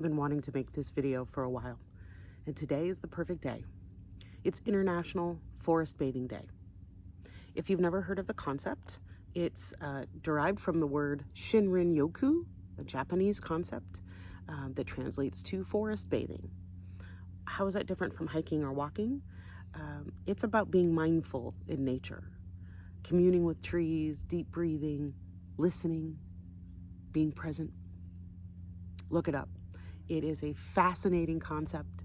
I've been wanting to make this video for a while, and today is the perfect day. It's International Forest Bathing Day. If you've never heard of the concept, it's derived from the word shinrin-yoku, a Japanese concept that translates to forest bathing. How is that different from hiking or walking? It's about being mindful in nature, communing with trees, deep breathing, listening, being present. Look it up. It is a fascinating concept,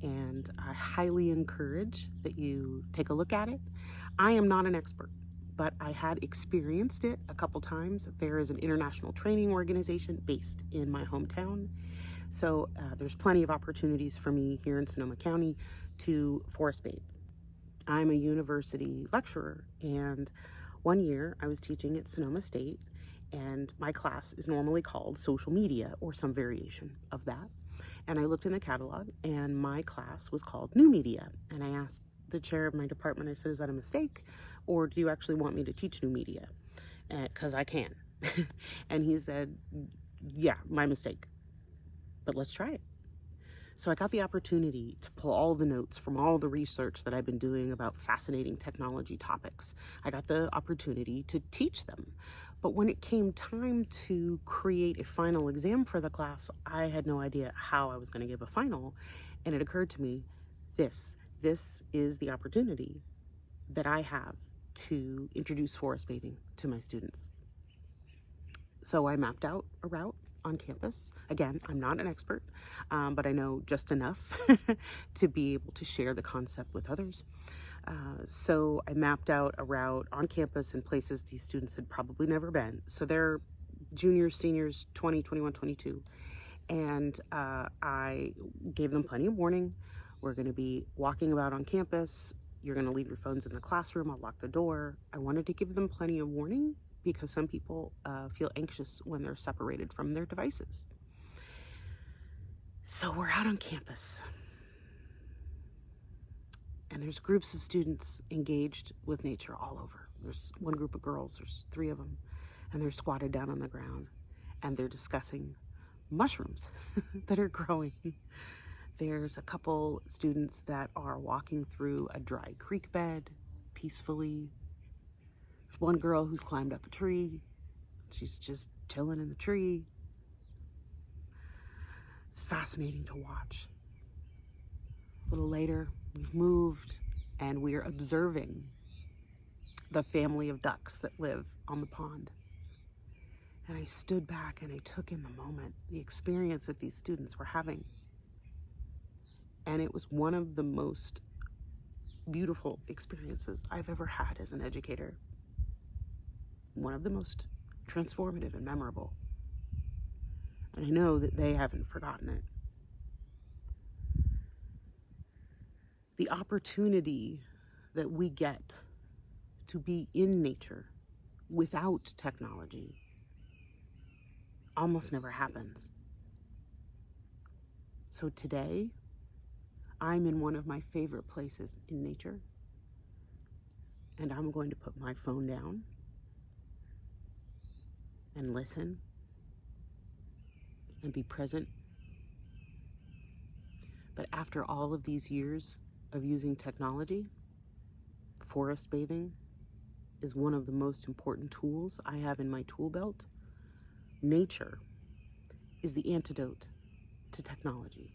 and I highly encourage that you take a look at it. I am not an expert, but I had experienced it a couple times. There is an international training organization based in my hometown, so there's plenty of opportunities for me here in Sonoma County to forest bathe. I'm a university lecturer, and one year I was teaching at Sonoma State, and my class is normally called social media or some variation of that. And I looked in the catalog, and my class was called new media. And I asked the chair of my department, I said, is that a mistake? Or do you actually want me to teach new media? Because I can. And he said, yeah, my mistake, but let's try it. So I got the opportunity to pull all the notes from all the research that I've been doing about fascinating technology topics. I got the opportunity to teach them. But when it came time to create a final exam for the class, I had no idea how I was going to give a final. And it occurred to me, this is the opportunity that I have to introduce forest bathing to my students. So I mapped out a route on campus. Again, I'm not an expert, but I know just enough to be able to share the concept with others. So I mapped out a route on campus in places these students had probably never been. So they're juniors, seniors, 20, 21, 22. And I gave them plenty of warning. We're going to be walking about on campus. You're going to leave your phones in the classroom. I'll lock the door. I wanted to give them plenty of warning because some people feel anxious when they're separated from their devices. So we're out on campus. And there's groups of students engaged with nature all over. There's one group of girls, there's 3 of them, and they're squatted down on the ground, and they're discussing mushrooms that are growing. There's a couple students that are walking through a dry creek bed peacefully. There's one girl who's climbed up a tree. She's just chilling in the tree. It's fascinating to watch. A little later, we've moved and we're observing the family of ducks that live on the pond. And I stood back and I took in the moment, the experience that these students were having. And it was one of the most beautiful experiences I've ever had as an educator. One of the most transformative and memorable. And I know that they haven't forgotten it. The opportunity that we get to be in nature without technology almost never happens. So today, I'm in one of my favorite places in nature, and I'm going to put my phone down and listen and be present. But after all of these years of using technology, forest bathing is one of the most important tools I have in my tool belt. Nature is the antidote to technology.